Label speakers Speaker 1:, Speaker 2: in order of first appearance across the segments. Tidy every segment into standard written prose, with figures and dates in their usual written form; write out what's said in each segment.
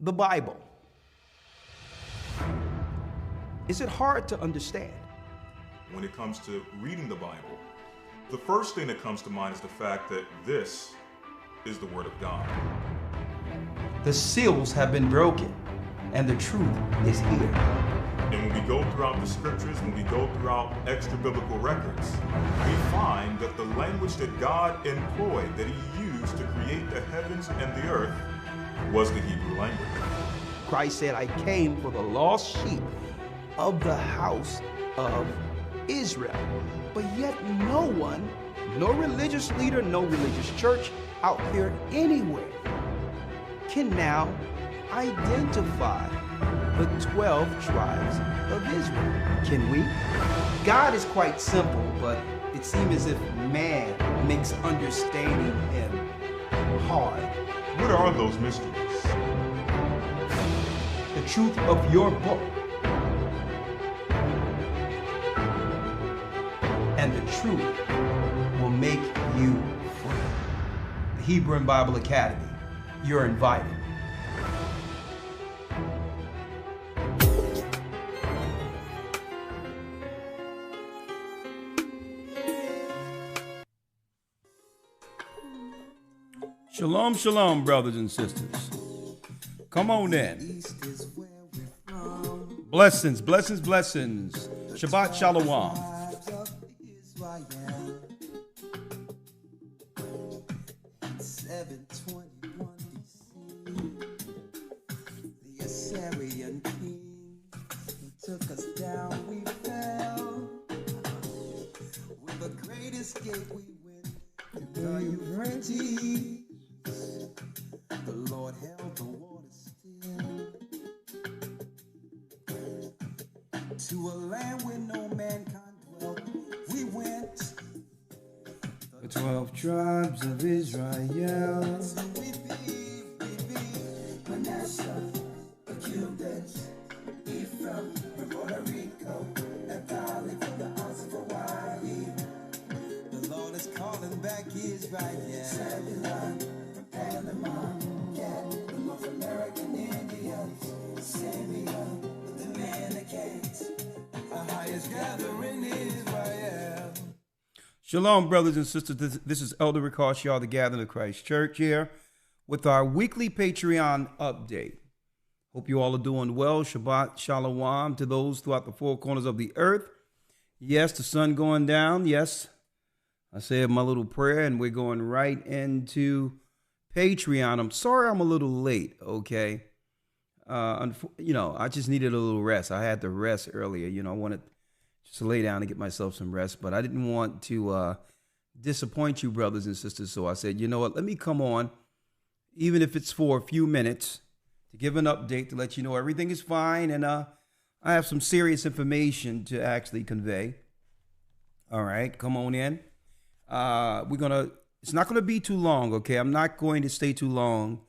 Speaker 1: the Bible. Is it hard to understand?
Speaker 2: When it comes to reading the Bible, the first thing that comes to mind is the fact that this is the Word of God.
Speaker 1: The seals have been broken, and the truth is here.
Speaker 2: And when we go throughout the scriptures, when we go throughout extra biblical records, we find that the language that God employed, that He used to create the heavens and the earth, was the Hebrew language.
Speaker 1: Christ said, I came for the lost sheep of the house of Israel. But yet no one, no religious leader, no religious church out there anywhere can now identify the 12 tribes of Israel. Can we? God is quite simple, but it seems as if man makes understanding Him hard.
Speaker 2: What are those mysteries?
Speaker 1: The truth of your book and the truth will make you free. The Hebrew and Bible Academy, you're invited.
Speaker 3: Shalom, shalom, brothers and sisters. Come on in. Blessings, blessings, blessings. Shabbat shalom.
Speaker 4: The Assyrian king took us down, we fell. With the great escape we went through the Euphrates. The Lord held the water still. To a land where no mankind dwelt, we went.
Speaker 3: The 12 tribes of Israel.
Speaker 4: We be Manasseh, the Cubans, Ephraim, Puerto Rico, Napoli from the islands of Hawaii. The Lord is calling back Israel. Zebulon, Panama, Gad, the North American Indians, Simeon, the Manakites, AHAYAH gathering Israel.
Speaker 3: Shalom, brothers and sisters. This is Elder YASHAYA, the Gathering of Christ Church, here with our weekly Patreon update. Hope you all are doing well. Shabbat shalom to those throughout the four corners of the earth. Yes, the sun going down. Yes, I said my little prayer, and we're going right into Patreon. I'm sorry I'm a little late, okay? I just needed a little rest. I had to rest earlier. I wanted just to lay down and get myself some rest, but I didn't want to disappoint you, brothers and sisters. So I said, you know what, let me come on, even if it's for a few minutes, to give an update, to let you know everything is fine. And I have some serious information to actually convey. All right, come on in. It's not going to be too long, okay? I'm not going to stay too long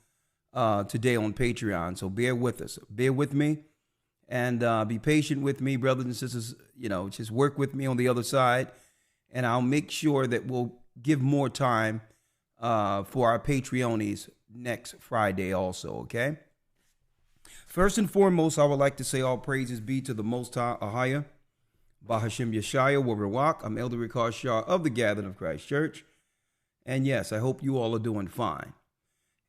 Speaker 3: today on Patreon, so bear with us. Bear with me and be patient with me, brothers and sisters. Just work with me on the other side, and I'll make sure that we'll give more time for our Patreonies next Friday also, okay? First and foremost, I would like to say all praises be to the Most High, AHAYAH, Bahashem Yashaya, Warrior Walk. I'm Elder YASHAYA of the Gathering of Christ Church. And yes, I hope you all are doing fine.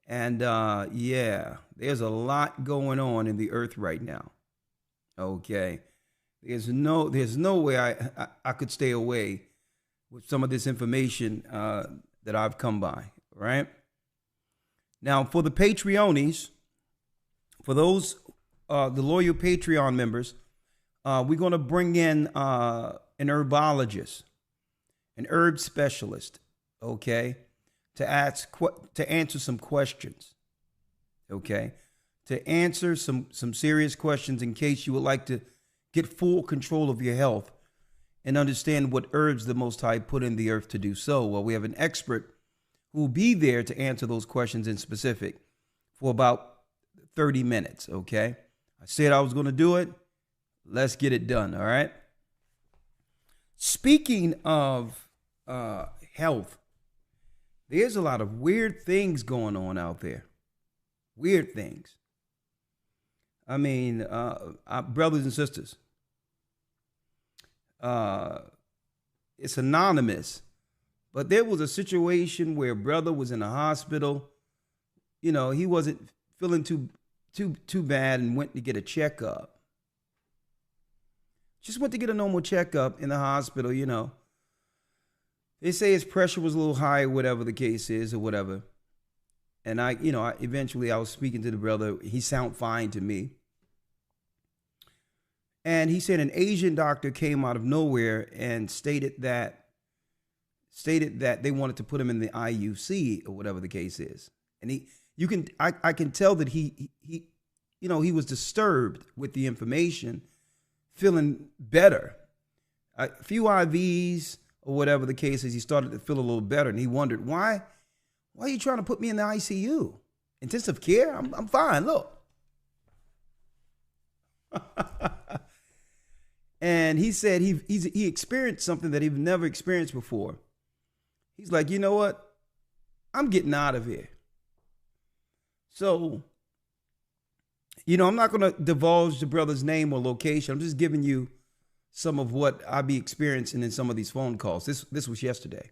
Speaker 3: And there's a lot going on in the earth right now. Okay. There's no way I could stay away with some of this information that I've come by, right? Now, for the Patreonies, for those, the loyal Patreon members, we're going to bring in an herbologist, an herb specialist, okay, to answer some questions, okay, to answer some serious questions in case you would like to get full control of your health and understand what herbs the Most High put in the earth to do so. Well, we have an expert who will be there to answer those questions in specific for about 30 minutes, okay? I said I was going to do it. Let's get it done, all right? Speaking of health, there's a lot of weird things going on out there. Weird things. I mean, brothers and sisters, it's anonymous, but there was a situation where brother was in the hospital. You know, he wasn't feeling too bad and went to get a checkup. Just went to get a normal checkup in the hospital, you know. They say his pressure was a little high, whatever the case is or whatever. And eventually I was speaking to the brother. He sounded fine to me. And he said an Asian doctor came out of nowhere and stated that they wanted to put him in the IUC or whatever the case is. And I can tell that he was disturbed with the information, feeling better. A few IVs or whatever the case is, he started to feel a little better, and he wondered, why are you trying to put me in the ICU? Intensive care? I'm fine, look. And he said he experienced something that he'd never experienced before. He's like, you know what? I'm getting out of here. So, I'm not going to divulge the brother's name or location. I'm just giving you some of what I be experiencing in some of these phone calls. This was yesterday.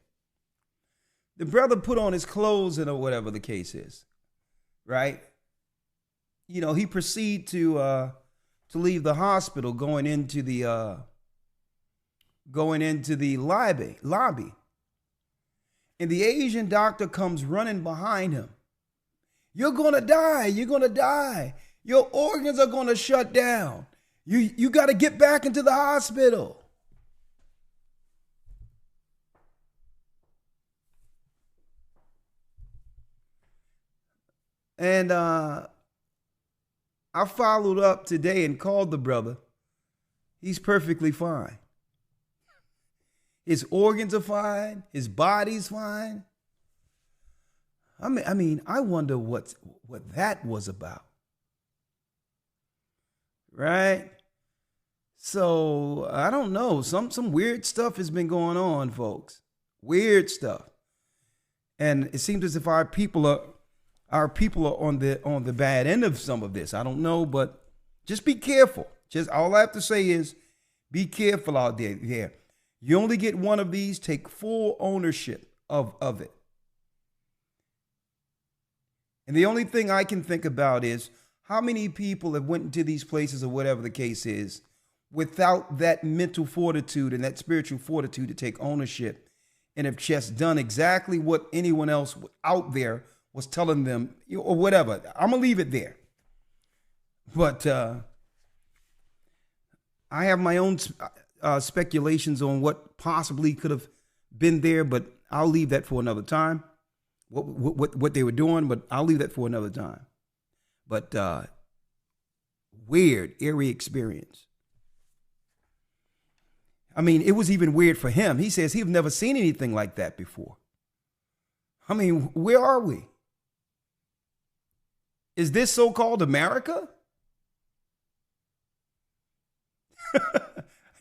Speaker 3: The brother put on his clothes and or whatever the case is, right? He proceeded to leave the hospital, going into the lobby. And the Asian doctor comes running behind him. You're going to die. You're going to die. Your organs are going to shut down. You got to get back into the hospital. And I followed up today and called the brother. He's perfectly fine. His organs are fine. His body's fine. I mean, I wonder what that was about. Right? So, I don't know. Some weird stuff has been going on, folks. Weird stuff. And it seems as if our people are on the bad end of some of this. I don't know, but just be careful. Just all I have to say is be careful out there. Yeah. You only get one of these. Take full ownership of it. And the only thing I can think about is how many people have went into these places or whatever the case is without that mental fortitude and that spiritual fortitude to take ownership and have just done exactly what anyone else out there was telling them or whatever. I'm going to leave it there. But I have my own speculations on what possibly could have been there, but I'll leave that for another time. What they were doing, but I'll leave that for another time. But weird, eerie experience. I mean, it was even weird for him. He says he'd never seen anything like that before. I mean, where are we? Is this so-called America?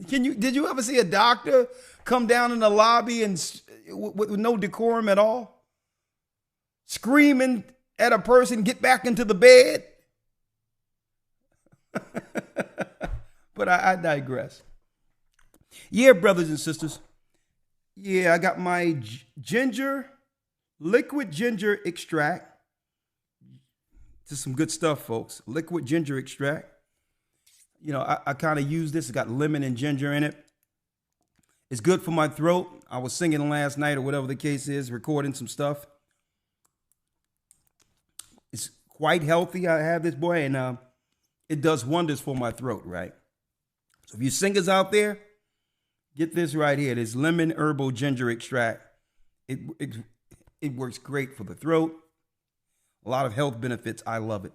Speaker 3: Did you ever see a doctor come down in the lobby and with no decorum at all? Screaming at a person, get back into the bed. But I digress. Yeah, brothers and sisters. Yeah, I got my liquid ginger extract. This is some good stuff, folks. Liquid ginger extract. I kind of use this. It's got lemon and ginger in it. It's good for my throat. I was singing last night or whatever the case is, recording some stuff. It's quite healthy. I have this boy, and it does wonders for my throat, right? So if you singers out there, get this right here. This lemon herbal ginger extract. It works great for the throat. A lot of health benefits. I love it.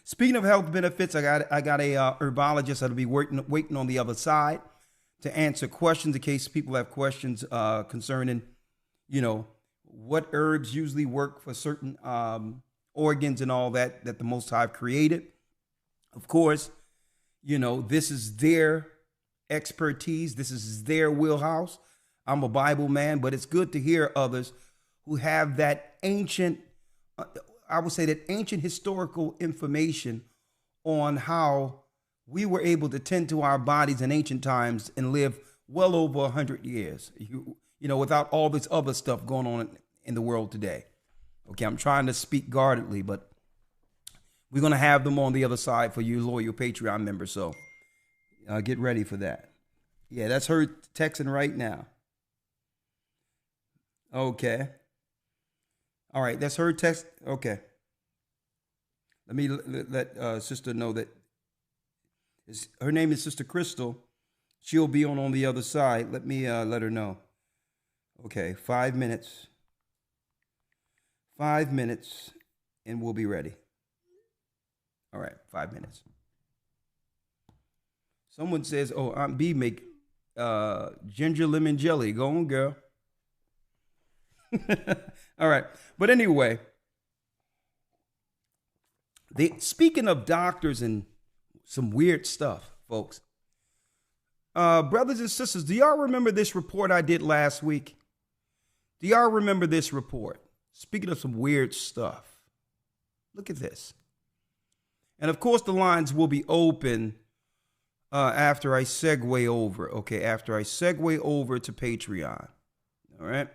Speaker 3: Speaking of health benefits, I got a herbologist that'll be waiting on the other side to answer questions in case people have questions concerning, what herbs usually work for certain organs and all that the Most High created. Of course, this is their expertise. This is their wheelhouse. I'm a Bible man, but it's good to hear others who have that ancient, I would say that ancient historical information on how we were able to tend to our bodies in ancient times and live well over 100 years, you know, without all this other stuff going on in the world today. Okay, I'm trying to speak guardedly, but we're going to have them on the other side for you loyal Patreon members, so get ready for that. Yeah, that's her texting right now. Okay. All right, that's her text. Okay. Let me let sister know that her name is Sister Crystal. She'll be on the other side. Let me let her know. Okay, 5 minutes. 5 minutes, and we'll be ready. All right, 5 minutes. Someone says, "Oh, Aunt B make ginger lemon jelly." Go on, girl. All right, but anyway, speaking of doctors and some weird stuff, folks. Brothers and sisters, do y'all remember this report I did last week? Do y'all remember this report? Speaking of some weird stuff, look at this. And of course, the lines will be open after I segue over. Okay, after I segue over to Patreon. All right.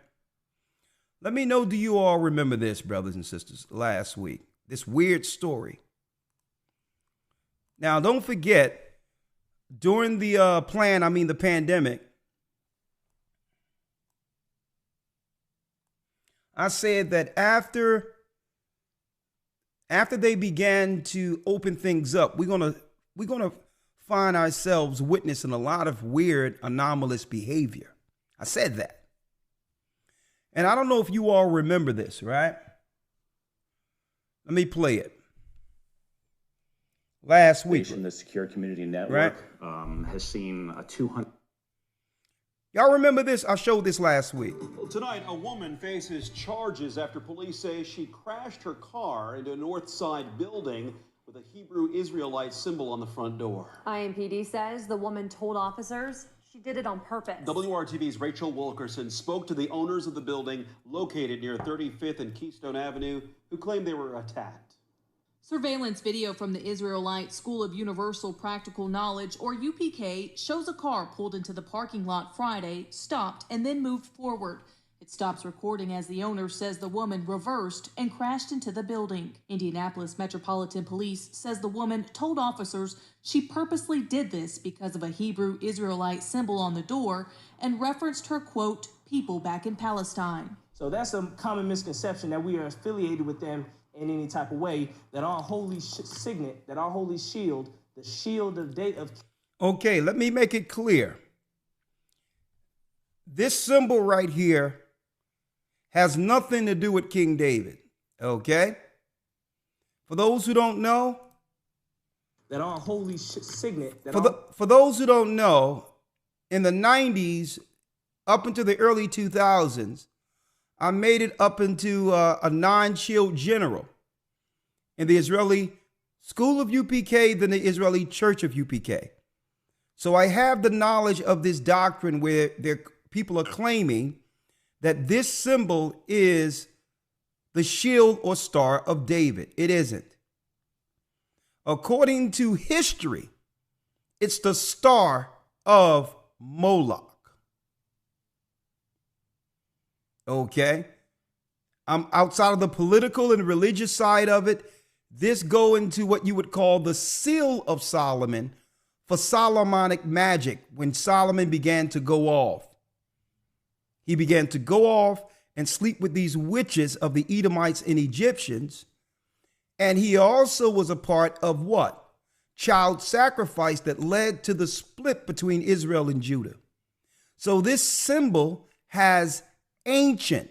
Speaker 3: Let me know, do you all remember this, brothers and sisters, last week? This weird story. Now, don't forget, during the the pandemic, I said that after they began to open things up, we're gonna find ourselves witnessing a lot of weird, anomalous behavior. I said that. And I don't know if you all remember this, right? Let me play it. Last week,
Speaker 5: the Secure Community Network has seen a 200.
Speaker 3: Y'all remember this? I showed this last week.
Speaker 6: Tonight, a woman faces charges after police say she crashed her car into a north side building with a Hebrew Israelite symbol on the front door.
Speaker 7: IMPD says the woman told officers she did it on purpose.
Speaker 6: WRTV's Rachel Wilkerson spoke to the owners of the building located near 35th and Keystone Avenue who claimed they were attacked.
Speaker 8: Surveillance video from the Israelite School of Universal Practical Knowledge, or UPK, shows a car pulled into the parking lot Friday, stopped, and then moved forward. It stops recording as the owner says the woman reversed and crashed into the building. Indianapolis Metropolitan Police says the woman told officers she purposely did this because of a Hebrew Israelite symbol on the door and referenced her, quote, people back in Palestine.
Speaker 9: So that's a common misconception that we are affiliated with them in any type of way, that our holy signet, that our holy shield, the shield of day of.
Speaker 3: Okay, let me make it clear. This symbol right here has nothing to do with King David, okay? For those who don't know,
Speaker 9: that our holy signet. That
Speaker 3: for those who don't know, in the 90s, up into the early 2000s, I made it up into a non-shield general in the Israeli School of UPK, then the Israeli Church of UPK. So I have the knowledge of this doctrine where people are claiming that this symbol is the shield or star of David. It isn't. According to history, it's the star of Moloch. Okay, I'm outside of the political and religious side of it. This go into what you would call the seal of Solomon for Solomonic magic. When Solomon began to go off, he began to go off and sleep with these witches of the Edomites and Egyptians. And he also was a part of what? Child sacrifice that led to the split between Israel and Judah. So this symbol has ancient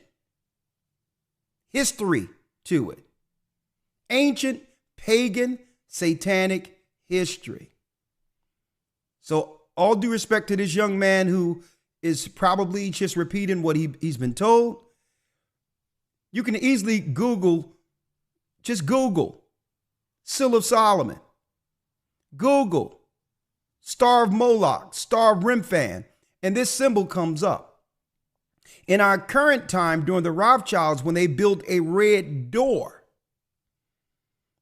Speaker 3: history to it. Ancient, pagan, satanic history. So all due respect to this young man who is probably just repeating what he's been told, you can easily Google, just Google Seal of Solomon. Google Star of Moloch, Star of Remphan, and this symbol comes up. In our current time, during the Rothschilds, when they built a red door,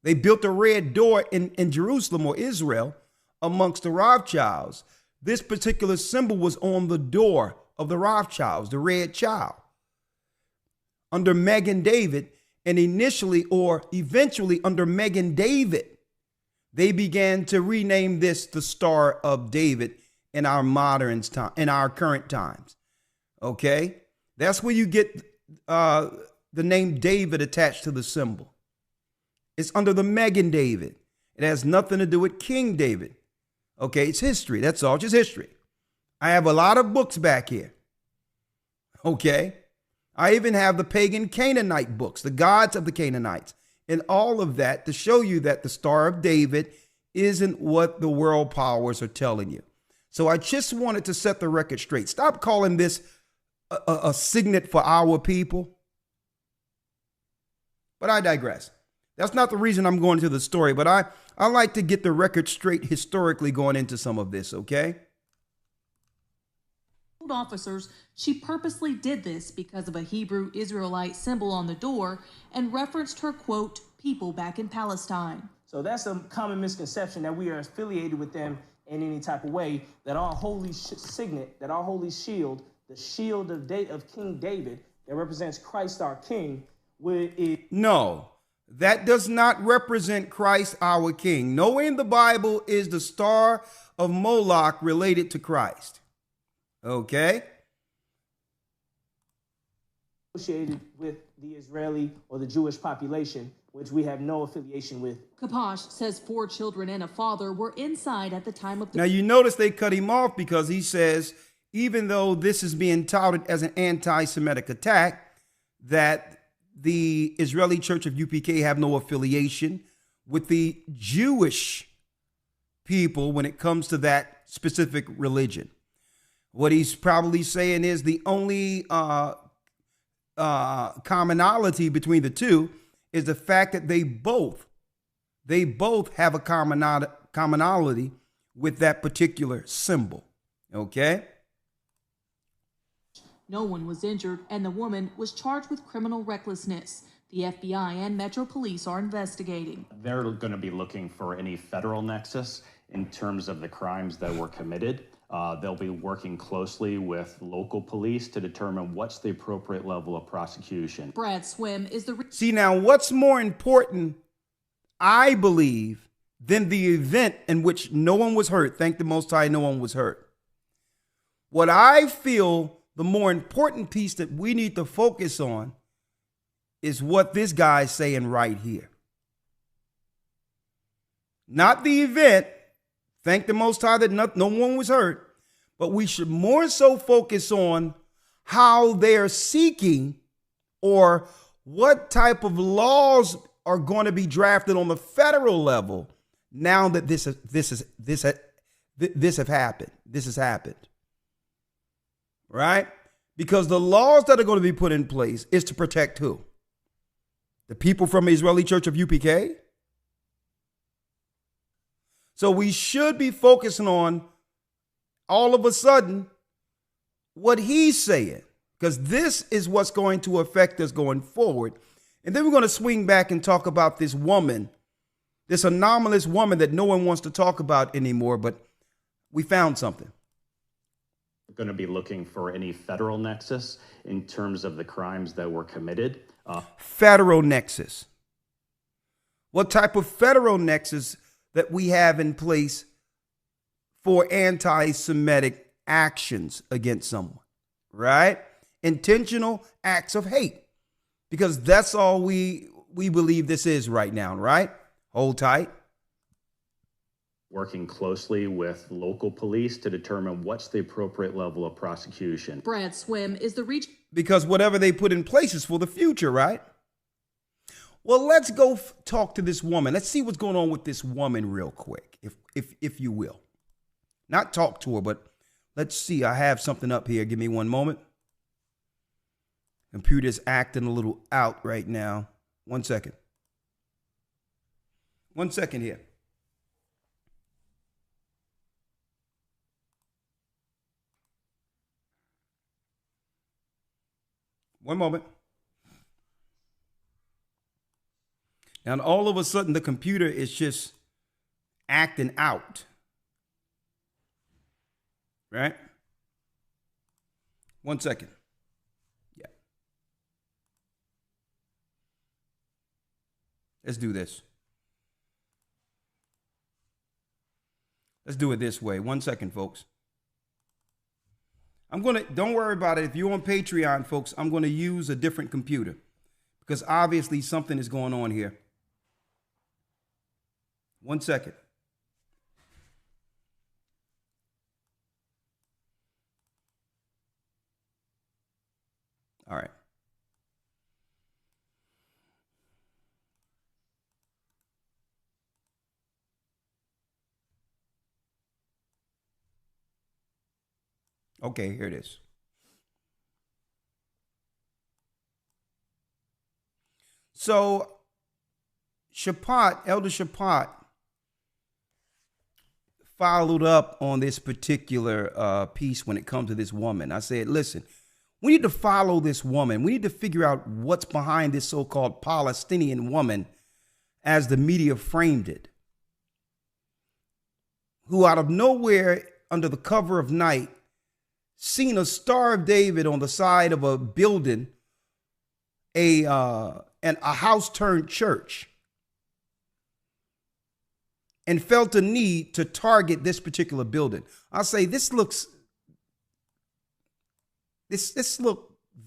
Speaker 3: They built a red door in Jerusalem or Israel amongst the Rothschilds. This particular symbol was on the door of the Rothschilds, the red child, under Megan David, and initially or eventually under Megan David, they began to rename this the Star of David in our modern time, in our current times. Okay, that's where you get the name David attached to the symbol. It's under the Megan David. It has nothing to do with King David. Okay, it's history. That's all, just history. I have a lot of books back here. Okay, I even have the pagan Canaanite books, the gods of the Canaanites, and all of that to show you that the Star of David isn't what the world powers are telling you. So I just wanted to set the record straight. Stop calling this a signet for our people. But I digress. That's not the reason I'm going into the story, but I like to get the record straight historically going into some of this, okay?
Speaker 8: Officers she purposely did this because of a Hebrew Israelite symbol on the door and referenced her, quote, people back in Palestine.
Speaker 9: So that's a common misconception that we are affiliated with them in any type of way, that our holy signet, that our holy shield, the shield of King David that represents Christ our King,
Speaker 3: No, that does not represent Christ our King. Nowhere in the Bible is the Star of Moloch related to Christ. Okay?
Speaker 9: Associated with the Israeli or the Jewish population, which we have no affiliation with.
Speaker 8: Kaposh says 4 children and a father were inside at the time of the...
Speaker 3: Now, you notice they cut him off because he says, even though this is being touted as an anti-Semitic attack, that the Israeli Church of UPK have no affiliation with the Jewish people when it comes to that specific religion. What he's probably saying is the only commonality between the two is the fact that they both have a commonality with that particular symbol. Okay?
Speaker 8: No one was injured, and the woman was charged with criminal recklessness. The FBI and Metro Police are investigating.
Speaker 5: They're going to be looking for any federal nexus in terms of the crimes that were committed. They'll be working closely with local police to determine what's the appropriate level of prosecution.
Speaker 8: Brad Swim is the...
Speaker 3: See, now, what's more important, I believe, than the event in which no one was hurt? Thank the Most High, no one was hurt. What I feel the more important piece that we need to focus on is what this guy's saying right here. Not the event. Thank the Most High that no one was hurt. But we should more so focus on how they're seeking or what type of laws are going to be drafted on the federal level now that this has happened. Right? Because the laws that are going to be put in place is to protect who? The people from the Israeli Church of UPK? So we should be focusing on, all of a sudden, what he's saying, because this is what's going to affect us going forward. And then we're going to swing back and talk about this woman, this anomalous woman that no one wants to talk about anymore, but we found something.
Speaker 5: We're going to be looking for any federal nexus in terms of the crimes that were committed.
Speaker 3: Federal nexus. What type of federal nexus that we have in place for anti-Semitic actions against someone, right? Intentional acts of hate, because that's all we believe this is right now, right? Hold tight.
Speaker 5: Working closely with local police to determine what's the appropriate level of prosecution.
Speaker 8: Brad Swim is the region.
Speaker 3: Because whatever they put in place is for the future, right? Well, let's go talk to this woman. Let's see what's going on with this woman real quick, if you will. Not talk to her, but let's see. I have something up here. Give me one moment. Computer's acting a little out right now. 1 second. 1 second here. One moment. And all of a sudden, the computer is just acting out. Right? 1 second. Yeah. Let's do this. Let's do it this way. 1 second, folks. Don't worry about it. If you're on Patreon, folks, I'm going to use a different computer because obviously something is going on here. 1 second. All right. Okay, here it is. So, Elder Shaphat followed up on this particular piece when it comes to this woman. I said, listen, we need to follow this woman. We need to figure out what's behind this so-called Palestinian woman as the media framed it, who out of nowhere, under the cover of night, seen a Star of David on the side of a building, and a house turned church, and felt a need to target this particular building. I'll say this looks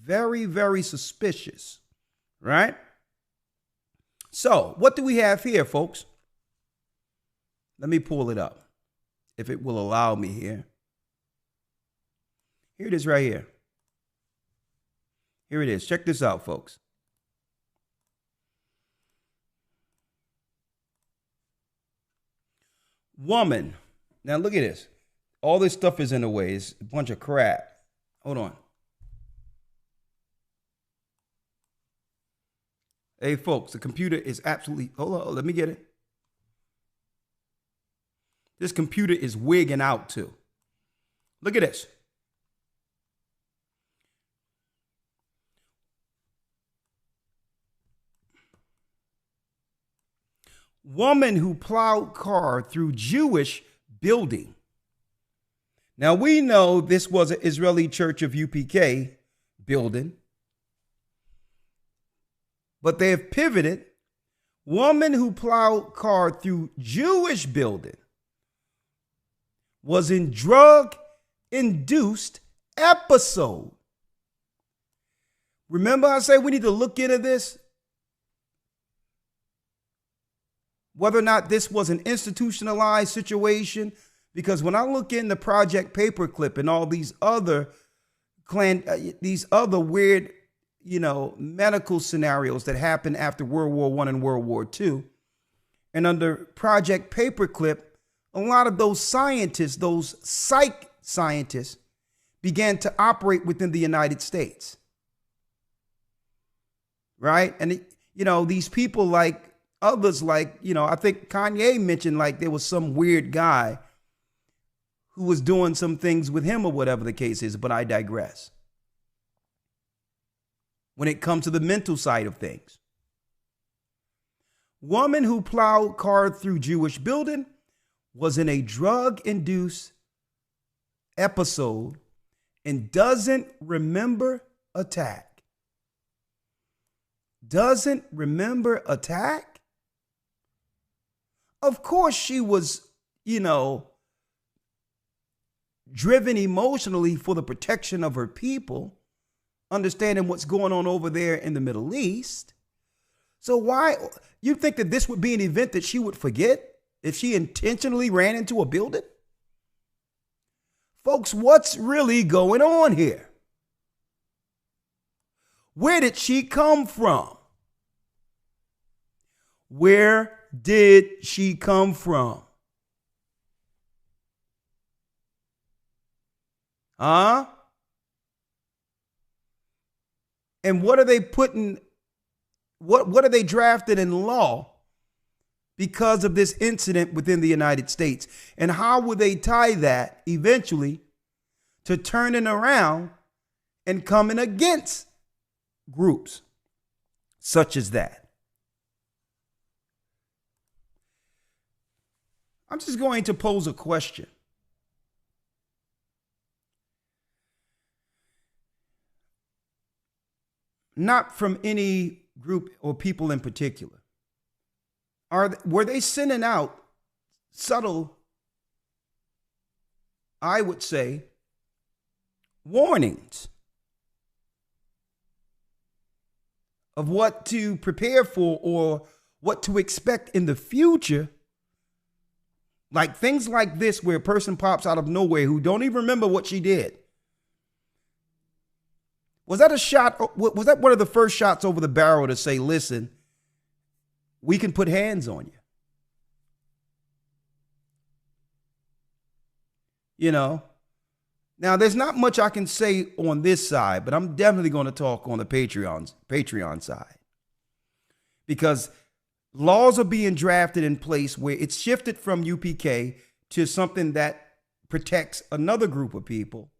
Speaker 3: very, very suspicious, right? So what do we have here, folks? Let me pull it up, if it will allow me here. Here it is right here. Here it is. Check this out, folks. Woman. Now look at this. All this stuff is in the way. It's a bunch of crap. Hold on. Hey, folks, the computer is absolutely... Hold on, let me get it. This computer is wigging out too. Look at this. Woman who plowed car through Jewish building. Now we know this was an Israeli Church of UPK building, but they have pivoted. Woman who plowed car through Jewish building was in drug-induced episode. Remember I said we need to look into this? Whether or not this was an institutionalized situation, because when I look into Project Paperclip and all these other weird, medical scenarios that happened after World War I and World War II, and under Project Paperclip, a lot of those scientists, those psych scientists, began to operate within the United States, right? And these people like. Others like, I think Kanye mentioned like there was some weird guy who was doing some things with him or whatever the case is, but I digress. When it comes to the mental side of things. Woman who plowed car through Jewish building was in a drug-induced episode and doesn't remember attack. Doesn't remember attack? Of course she was, driven emotionally for the protection of her people, understanding what's going on over there in the Middle East. So why, you think that this would be an event that she would forget if she intentionally ran into a building? Folks, what's really going on here? Where did she come from? Where did she come from? Huh? And what are they putting, what are they drafted in law because of this incident within the United States? And how will they tie that eventually to turning around and coming against groups such as that? I'm just going to pose a question. Not from any group or people in particular. Were they sending out subtle, I would say, warnings of what to prepare for or what to expect in the future? Like things like this, where a person pops out of nowhere who don't even remember what she did. Was that a shot? Was that one of the first shots over the barrel to say, listen, we can put hands on you? You know, now there's not much I can say on this side, but I'm definitely going to talk on the Patreon side, because laws are being drafted in place where it's shifted from UPK to something that protects another group of people,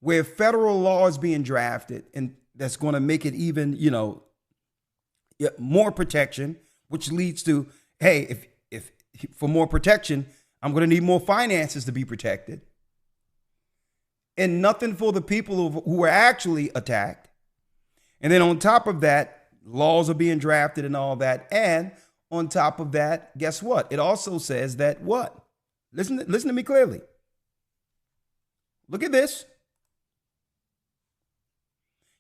Speaker 3: where federal law is being drafted and that's going to make it even, you know, more protection, which leads to, hey, if for more protection, I'm going to need more finances to be protected. And nothing for the people who are actually attacked. And then on top of that, laws are being drafted and all that. And on top of that, guess what? It also says that what? Listen to me clearly. Look at this.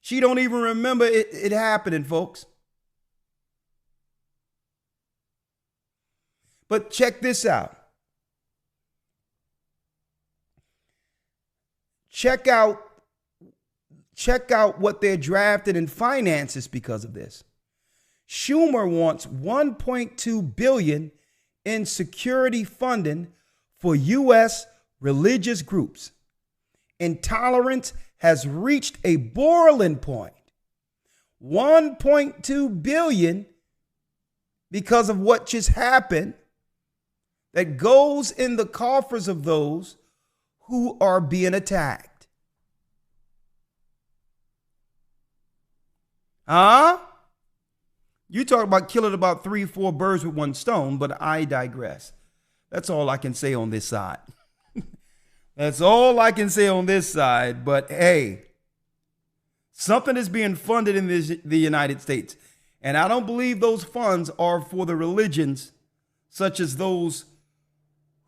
Speaker 3: She don't even remember it happening, folks. But check this out. Check out what they're drafted in finances because of this. Schumer wants $1.2 billion in security funding for U.S. religious groups. Intolerance has reached a boiling point. $1.2 billion because of what just happened that goes in the coffers of those who are being attacked. You talk about killing about 3-4 birds with one stone, but I digress. That's all I can say on this side. That's all I can say on this side. But hey, something is being funded in the United States. And I don't believe those funds are for the religions such as those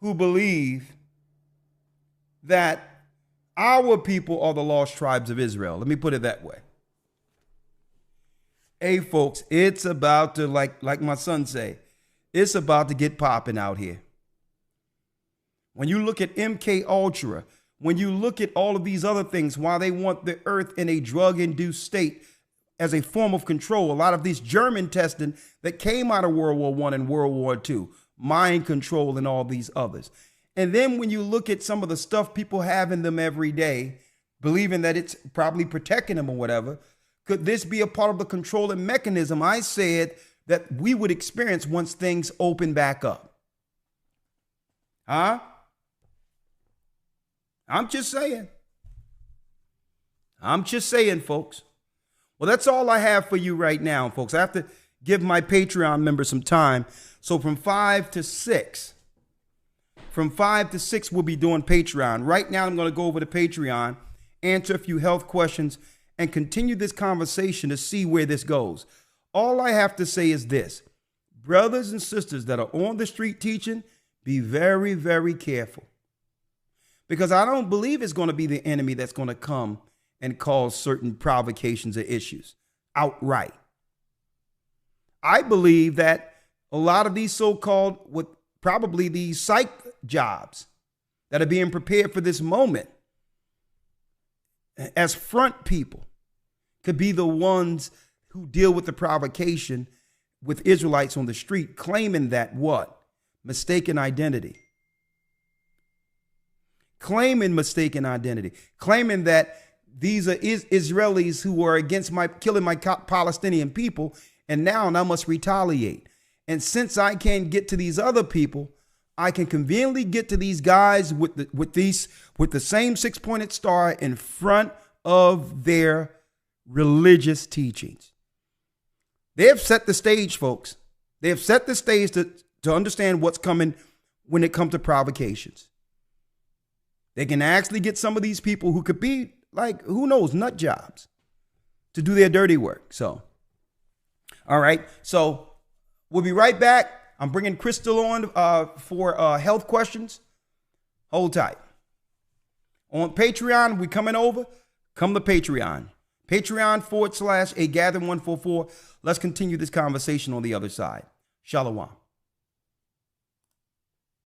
Speaker 3: who believe that our people are the lost tribes of Israel. Let me put it that way. Hey, folks, it's about to, like my son say, it's about to get popping out here. When you look at MK Ultra, when you look at all of these other things, why they want the earth in a drug-induced state as a form of control, a lot of these German testing that came out of World War I and World War II, mind control and all these others. And then when you look at some of the stuff people have in them every day, believing that it's probably protecting them or whatever, could this be a part of the controlling mechanism I said that we would experience once things open back up? Huh? I'm just saying. I'm just saying, folks. Well, that's all I have for you right now, folks. I have to give my Patreon members some time. So from 5 to 6, we'll be doing Patreon. Right now, I'm going to go over to Patreon, answer a few health questions, and continue this conversation to see where this goes. All I have to say is this. Brothers and sisters that are on the street teaching, be very, very careful. Because I don't believe it's going to be the enemy that's going to come and cause certain provocations or issues outright. I believe that a lot of these so-called, with probably these psych jobs that are being prepared for this moment as front people could be the ones who deal with the provocation with Israelites on the street, claiming that what? Mistaken identity. Claiming mistaken identity, claiming that these are Israelis who are against killing my Palestinian people, and now I must retaliate. And since I can't get to these other people, I can conveniently get to these guys with the same 6-pointed star in front of their religious teachings. They have set the stage, folks. They have set the stage to understand what's coming when it comes to provocations. They can actually get some of these people who could be like, who knows, nut jobs to do their dirty work. So, all right. So we'll be right back. I'm bringing Crystal on for health questions. Hold tight. On Patreon, we coming over. Come to Patreon. Patreon.com/AGathering144. Let's continue this conversation on the other side. Shalom.